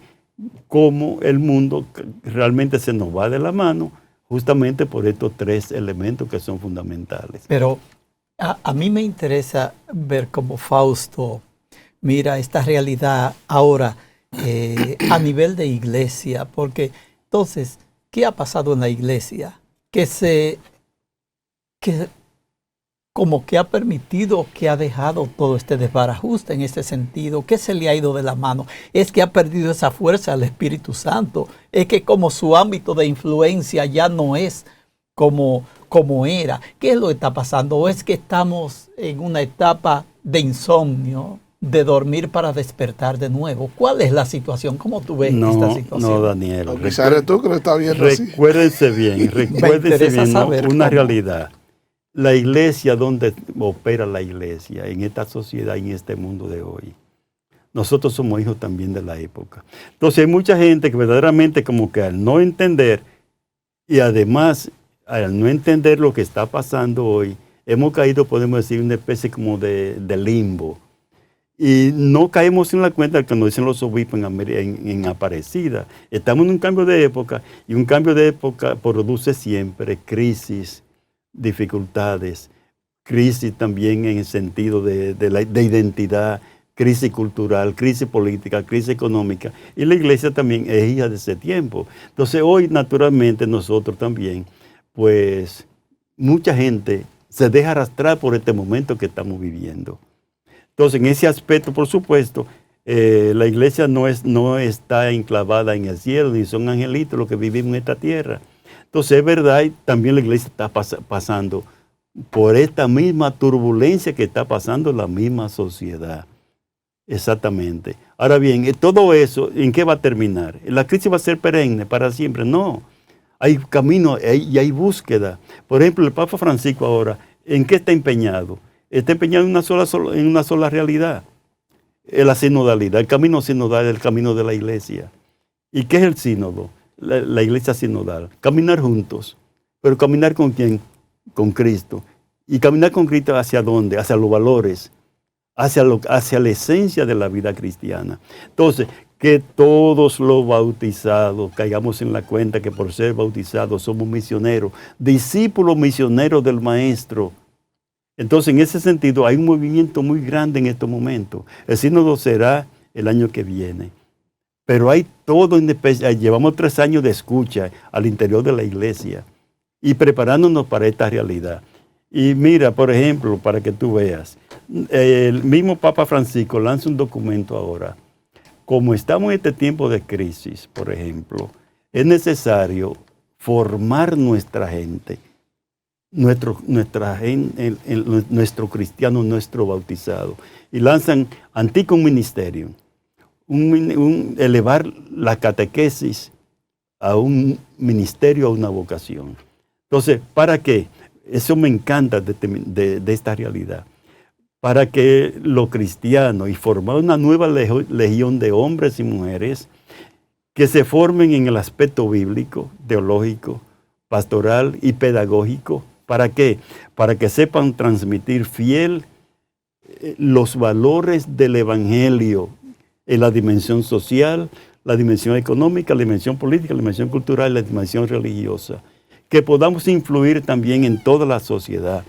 cómo el mundo realmente se nos va de la mano, justamente por estos 3 elementos que son fundamentales. Pero a mí me interesa ver cómo Fausto mira esta realidad ahora a nivel de iglesia, porque entonces, ¿qué ha pasado en la iglesia? Que como que ha permitido, que ha dejado todo este desbarajuste en ese sentido? ¿Qué se le ha ido de la mano? ¿Es que ha perdido esa fuerza al Espíritu Santo? ¿Es que como su ámbito de influencia ya no es como era? ¿Qué es lo que está pasando? ¿O es que estamos en una etapa de insomnio, de dormir para despertar de nuevo? ¿Cuál es la situación? ¿Cómo tú ves esta situación? No, Daniel. Quizás eres tú que lo estás viendo así. Recuérdense bien, una realidad. La iglesia, donde opera la iglesia, en esta sociedad, en este mundo de hoy. Nosotros somos hijos también de la época. Entonces hay mucha gente que verdaderamente como que al no entender, y además al no entender lo que está pasando hoy, hemos caído, podemos decir, una especie como de limbo. Y no caemos en la cuenta de que nos dicen los obispos en Aparecida. Estamos en un cambio de época, y un cambio de época produce siempre crisis, dificultades, crisis también en el sentido de identidad, crisis cultural, crisis política, crisis económica, y la iglesia también es hija de ese tiempo. Entonces hoy naturalmente nosotros también, pues mucha gente se deja arrastrar por este momento que estamos viviendo. Entonces en ese aspecto, por supuesto, la iglesia no está enclavada en el cielo, ni son angelitos los que vivimos en esta tierra. Entonces es verdad, y también la iglesia está pasando por esta misma turbulencia que está pasando la misma sociedad. Exactamente. Ahora bien, todo eso, ¿en qué va a terminar? ¿La crisis va a ser perenne para siempre? No. Hay camino y hay búsqueda. Por ejemplo, el Papa Francisco ahora, ¿en qué está empeñado? Está empeñado en una sola realidad. La sinodalidad, el camino sinodal es el camino de la iglesia. ¿Y qué es el sínodo? La iglesia sinodal, caminar juntos, pero caminar ¿con quién? Con Cristo. ¿Y caminar con Cristo hacia dónde? Hacia los valores, hacia la esencia de la vida cristiana. Entonces, que todos los bautizados caigamos en la cuenta que por ser bautizados somos misioneros, discípulos misioneros del Maestro. Entonces, en ese sentido, hay un movimiento muy grande en estos momentos. El sínodo será el año que viene. Pero hay todo, llevamos 3 años de escucha al interior de la iglesia y preparándonos para esta realidad. Y mira, por ejemplo, para que tú veas, el mismo Papa Francisco lanza un documento ahora. Como estamos en este tiempo de crisis, por ejemplo, es necesario formar nuestra gente, nuestro cristiano, nuestro bautizado. Y lanzan Antico Ministerio. Elevar la catequesis a un ministerio, a una vocación. Entonces, ¿para qué? Eso me encanta de esta realidad. Para que los cristianos y formar una nueva legión de hombres y mujeres que se formen en el aspecto bíblico, teológico, pastoral y pedagógico. ¿Para qué? Para que sepan transmitir fiel los valores del Evangelio en la dimensión social, la dimensión económica, la dimensión política, la dimensión cultural y la dimensión religiosa. Que podamos influir también en toda la sociedad.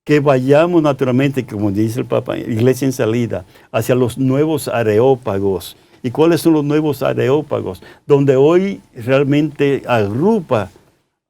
Que vayamos naturalmente, como dice el Papa, Iglesia en salida, hacia los nuevos areópagos. ¿Y cuáles son los nuevos areópagos? Donde hoy realmente agrupa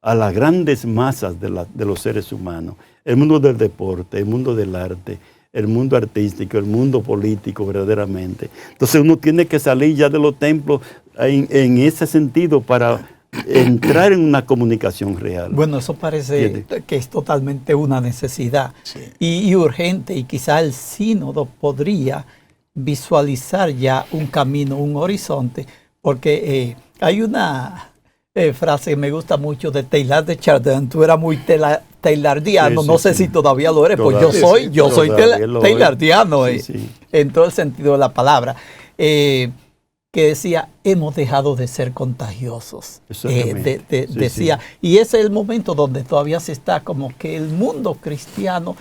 a las grandes masas de los seres humanos. El mundo del deporte, el mundo del arte, el mundo artístico, el mundo político verdaderamente. Entonces uno tiene que salir ya de los templos en ese sentido para entrar en una comunicación real. Bueno, eso parece que es totalmente una necesidad, sí, y urgente, y quizá el sínodo podría visualizar ya un camino, un horizonte, porque hay una frase que me gusta mucho de Teilhard de Chardin. Tú eras muy teilhardiano, sí, no sé si todavía lo eres, pues yo soy teilhardiano en todo el sentido de la palabra. Que decía, hemos dejado de ser contagiosos. Decía, y ese es el momento donde todavía se está como que el mundo cristiano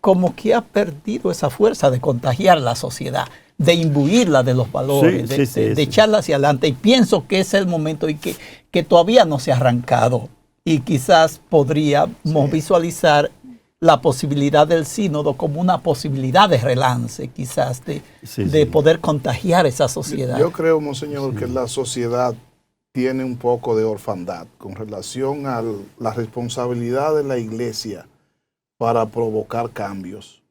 como que ha perdido esa fuerza de contagiar la sociedad, de imbuirla de los valores, de echarla hacia adelante. Y pienso que ese es el momento y que todavía no se ha arrancado. Y quizás podríamos visualizar la posibilidad del sínodo como una posibilidad de relance, quizás, de poder contagiar esa sociedad. Yo creo, monseñor, que la sociedad tiene un poco de orfandad con relación a la responsabilidad de la iglesia para provocar cambios.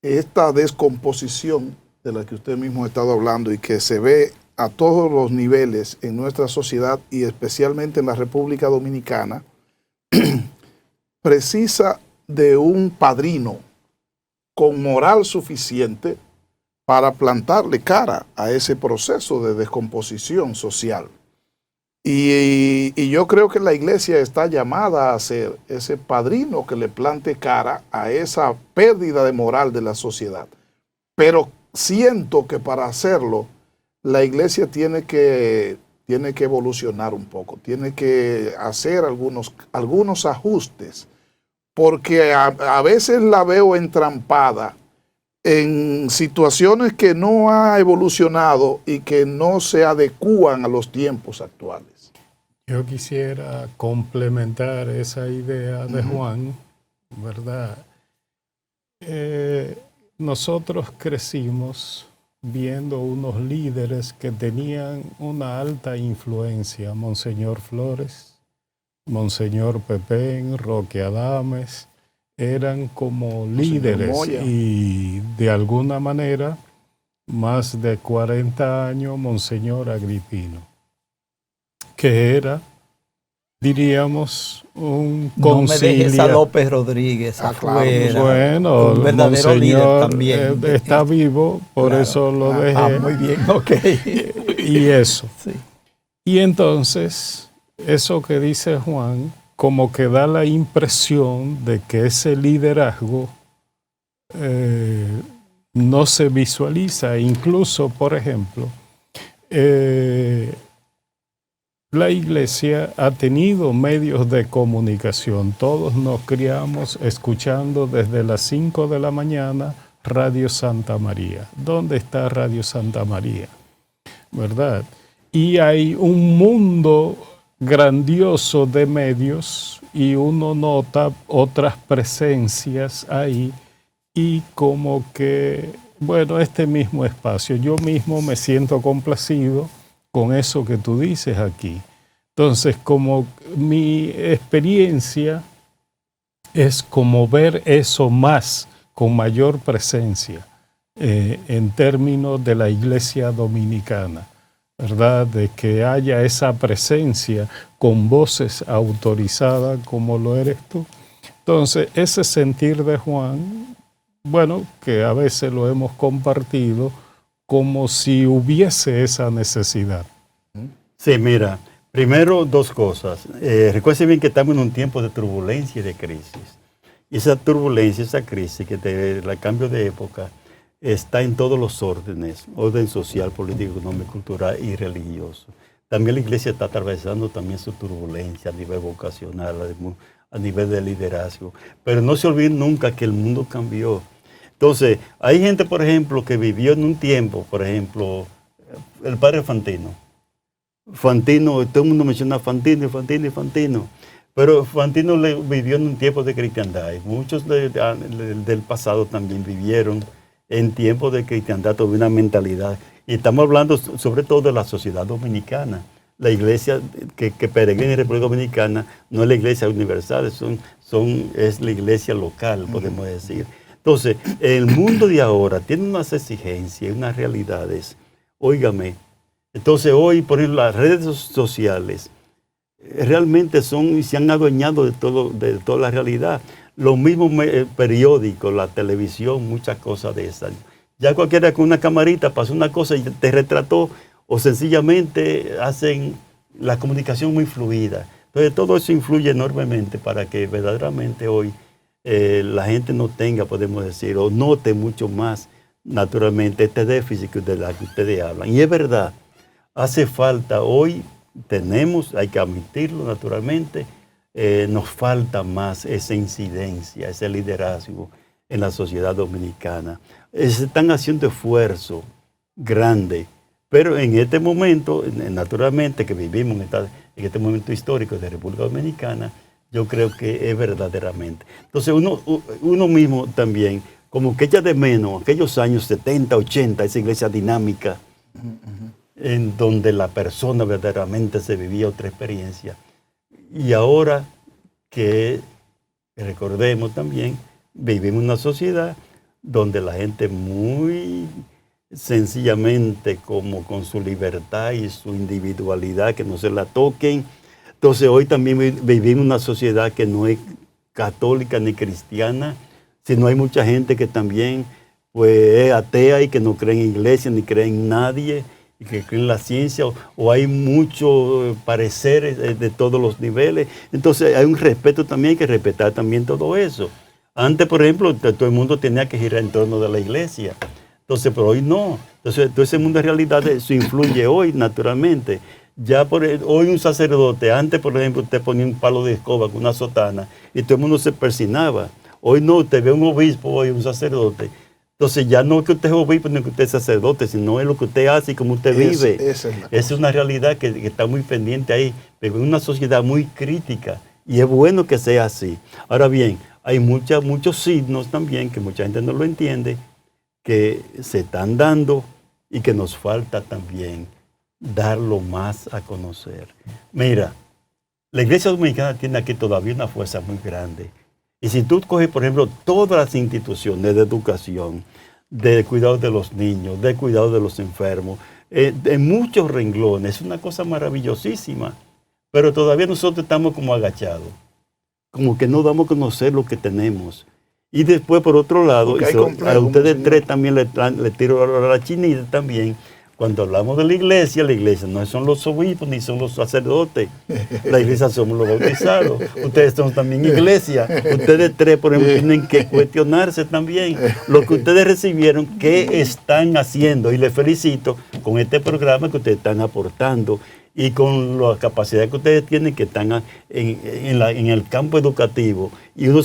Esta descomposición de la que usted mismo ha estado hablando y que se ve a todos los niveles en nuestra sociedad y especialmente en la República Dominicana, precisa de un padrino con moral suficiente para plantarle cara a ese proceso de descomposición social. Y yo creo que la iglesia está llamada a ser ese padrino que le plante cara a esa pérdida de moral de la sociedad. Pero siento que para hacerlo, la iglesia tiene que evolucionar un poco, tiene que hacer algunos ajustes, porque a veces la veo entrampada en situaciones que no ha evolucionado y que no se adecúan a los tiempos actuales. Yo quisiera complementar esa idea de Juan, ¿verdad? Nosotros crecimos viendo unos líderes que tenían una alta influencia, Monseñor Flores, Monseñor Pepén, Roque Adames, eran como líderes y de alguna manera más de 40 años Monseñor Agripino, que era, diríamos, un conciliar. No me dejes a López Rodríguez afuera. Bueno, un verdadero Monseñor líder también. Está vivo, por eso lo dejé. Muy bien, ok. Y eso. Sí. Y entonces, eso que dice Juan, como que da la impresión de que ese liderazgo no se visualiza. Incluso, por ejemplo, la iglesia ha tenido medios de comunicación. Todos nos criamos escuchando desde las 5 de la mañana Radio Santa María. ¿Dónde está Radio Santa María? ¿Verdad? Y hay un mundo grandioso de medios y uno nota otras presencias ahí y como que, bueno, este mismo espacio, yo mismo me siento complacido con eso que tú dices aquí. Entonces, como mi experiencia es como ver eso más, con mayor presencia, en términos de la iglesia dominicana, ¿verdad? De que haya esa presencia con voces autorizadas como lo eres tú. Entonces, ese sentir de Juan, bueno, que a veces lo hemos compartido, como si hubiese esa necesidad. Sí, mira, primero dos cosas. Recuerden bien que estamos en un tiempo de turbulencia y de crisis. Y esa turbulencia, esa crisis, el cambio de época, está en todos los órdenes, orden social, político, económico, cultural y religioso. También la iglesia está atravesando también su turbulencia a nivel vocacional, a nivel de liderazgo. Pero no se olviden nunca que el mundo cambió. Entonces, hay gente, por ejemplo, que vivió en un tiempo, por ejemplo, el padre Fantino. Fantino, todo el mundo menciona Fantino. Pero Fantino vivió en un tiempo de cristiandad. Y muchos del pasado también vivieron en tiempos de cristiandad, toda una mentalidad. Y estamos hablando sobre todo de la sociedad dominicana. La iglesia que peregrina en República Dominicana no es la iglesia universal, es la iglesia local, podemos decir. Entonces, el mundo de ahora tiene unas exigencias, unas realidades. Óigame, entonces hoy, por ejemplo, las redes sociales realmente se han adueñado de toda la realidad. Los mismos periódicos, la televisión, muchas cosas de esas. Ya cualquiera con una camarita pasó una cosa y te retrató, o sencillamente hacen la comunicación muy fluida. Entonces todo eso influye enormemente para que verdaderamente hoy la gente no tenga, podemos decir, o note mucho más naturalmente este déficit de la que ustedes hablan. Y es verdad, hace falta hoy, hay que admitirlo naturalmente, nos falta más esa incidencia, ese liderazgo en la sociedad dominicana. Se están haciendo esfuerzos grandes, pero en este momento, naturalmente que vivimos en este momento histórico de República Dominicana, yo creo que es verdaderamente. Entonces uno mismo también, como que echa de menos aquellos años 70, 80, esa iglesia dinámica, en donde la persona verdaderamente se vivía otra experiencia. Y ahora que Recordemos también, vivimos en una sociedad donde la gente muy sencillamente, como con su libertad y su individualidad, que no se la toquen. Entonces hoy también vivimos en una sociedad que no es católica ni cristiana, sino hay mucha gente que también pues, es atea y que no cree en iglesia ni cree en nadie, y que cree en la ciencia, o hay muchos pareceres de todos los niveles. Entonces hay un respeto también, hay que respetar también todo eso. Antes, por ejemplo, todo el mundo tenía que girar en torno de la iglesia. Entonces, pero hoy no. Entonces, todo ese mundo de realidad, eso influye hoy, naturalmente. Ya hoy un sacerdote, antes, por ejemplo, usted ponía un palo de escoba con una sotana y todo el mundo se persinaba. Hoy no, usted ve un obispo, hoy un sacerdote. Entonces, ya no es que usted es obispo ni que usted es sacerdote, sino es lo que usted hace y cómo usted vive. Esa es una realidad que está muy pendiente ahí. Pero es una sociedad muy crítica y es bueno que sea así. Ahora bien, hay muchos signos también que mucha gente no lo entiende, que se están dando y que nos falta también darlo más a conocer. Mira, la Iglesia Dominicana tiene aquí todavía una fuerza muy grande. Y si tú coges, por ejemplo, todas las instituciones de educación, de cuidado de los niños, de cuidado de los enfermos, en muchos renglones, es una cosa maravillosísima. Pero todavía nosotros estamos como agachados, como que no damos a conocer lo que tenemos. Y después, por otro lado, a ustedes tres también le tiro a la chinita también. Cuando hablamos de la iglesia no son los obispos ni son los sacerdotes. La iglesia somos los bautizados. Ustedes son también iglesia. Ustedes tres, por ejemplo, tienen que cuestionarse también lo que ustedes recibieron, qué están haciendo. Y les felicito con este programa que ustedes están aportando y con la capacidad que ustedes tienen, que están en el campo educativo. Y uno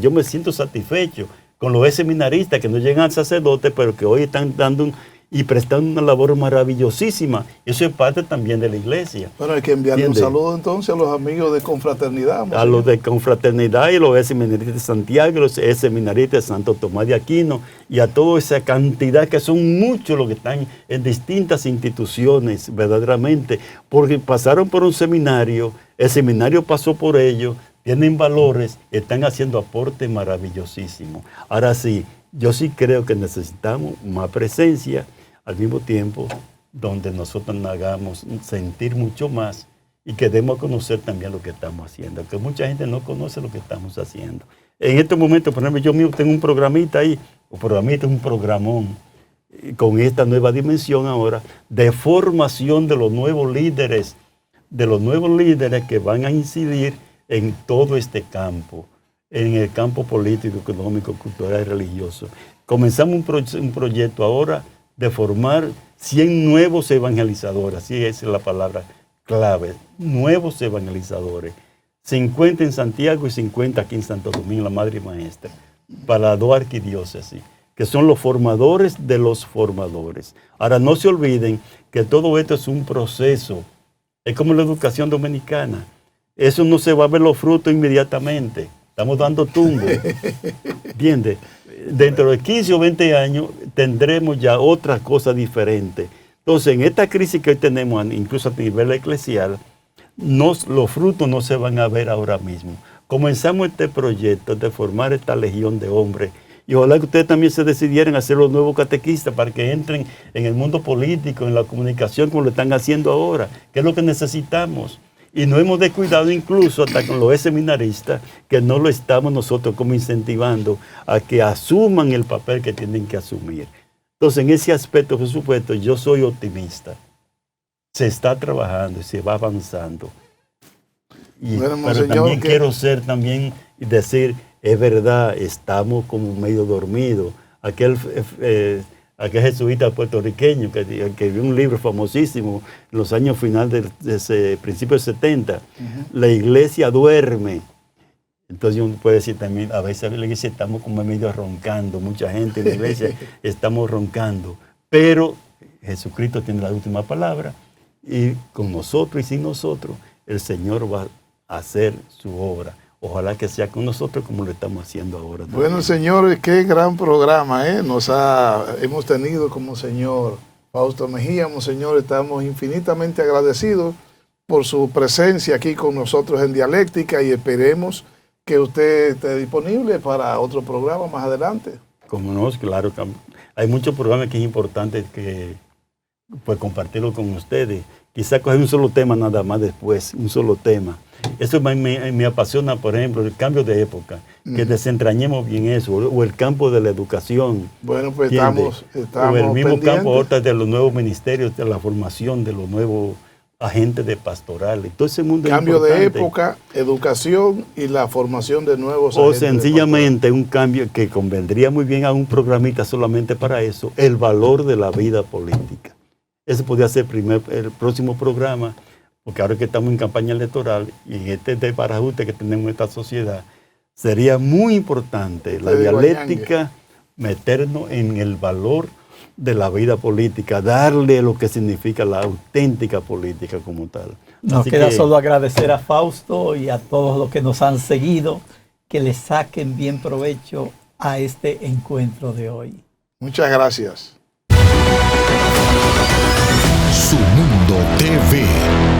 yo me siento satisfecho con los seminaristas que no llegan al sacerdote, pero que hoy están dando y prestando una labor maravillosísima. Eso es parte también de la iglesia. Bueno, hay que enviarle un saludo entonces a los amigos de Confraternidad. A los de Confraternidad y los seminaristas de Santiago, los seminaristas de Santo Tomás de Aquino y a toda esa cantidad, que son muchos los que están en distintas instituciones, verdaderamente, porque pasaron por un seminario, el seminario pasó por ellos, tienen valores, están haciendo aportes maravillosísimos. Ahora sí, yo sí creo que necesitamos más presencia, al mismo tiempo donde nosotros nos hagamos sentir mucho más y que demos a conocer también lo que estamos haciendo, que mucha gente no conoce lo que estamos haciendo. En estos momentos, por ejemplo, yo mismo tengo un programita ahí, un programón, con esta nueva dimensión ahora, de formación de los nuevos líderes que van a incidir en todo este campo, en el campo político, económico, cultural y religioso. Comenzamos un proyecto ahora de formar 100 nuevos evangelizadores, así es la palabra clave, nuevos evangelizadores, 50 en Santiago y 50 aquí en Santo Domingo, la Madre Maestra, para las 2 arquidiócesis, que son los formadores de los formadores. Ahora, no se olviden que todo esto es un proceso, es como la educación dominicana, eso no se va a ver los frutos inmediatamente, estamos dando tumbo, ¿entiendes? Dentro de 15 o 20 años tendremos ya otra cosa diferente. Entonces, en esta crisis que hoy tenemos, incluso a nivel eclesial, los frutos no se van a ver ahora mismo. Comenzamos este proyecto de formar esta legión de hombres y ojalá que ustedes también se decidieran a ser los nuevos catequistas para que entren en el mundo político, en la comunicación, como lo están haciendo ahora, que es lo que necesitamos. Y no hemos descuidado incluso hasta con los seminaristas, que no lo estamos nosotros como incentivando a que asuman el papel que tienen que asumir. Entonces, en ese aspecto, por supuesto, yo soy optimista. Se está trabajando y se va avanzando. Pero también quiero decir, es verdad, estamos como medio dormidos. Aquel jesuita puertorriqueño que escribió un libro famosísimo en los años finales de principios de 70, La iglesia duerme. Entonces uno puede decir también, a veces en la iglesia estamos como medio roncando, mucha gente en la iglesia estamos roncando, pero Jesucristo tiene la última palabra y con nosotros y sin nosotros el Señor va a hacer su obra. Ojalá que sea con nosotros como lo estamos haciendo ahora también. Bueno, señores, qué gran programa, ¿eh? Hemos tenido como señor Fausto Mejía. Monseñor, estamos infinitamente agradecidos por su presencia aquí con nosotros en Dialéctica y esperemos que usted esté disponible para otro programa más adelante. Como no, claro, hay muchos programas que es importante que pues compartirlo con ustedes. Quizá coger un solo tema nada más después, un solo tema. Eso me apasiona, por ejemplo, el cambio de época, que desentrañemos bien eso, o el campo de la educación. Bueno, pues estamos o el mismo pendientes. campo ahorita de los nuevos ministerios, de la formación de los nuevos agentes de pastoral. Todo ese mundo cambio es de época, educación y la formación de nuevos o agentes sencillamente un cambio que convendría muy bien a un programita solamente para eso, el valor de la vida política. Ese podría ser el próximo programa, porque ahora que estamos en campaña electoral y en este desbarajuste que tenemos en esta sociedad, sería muy importante la dialéctica, meternos en el valor de la vida política, darle lo que significa la auténtica política como tal. Nos queda solo agradecer a Fausto y a todos los que nos han seguido, que le saquen bien provecho a este encuentro de hoy. Muchas gracias. Su Mundo TV.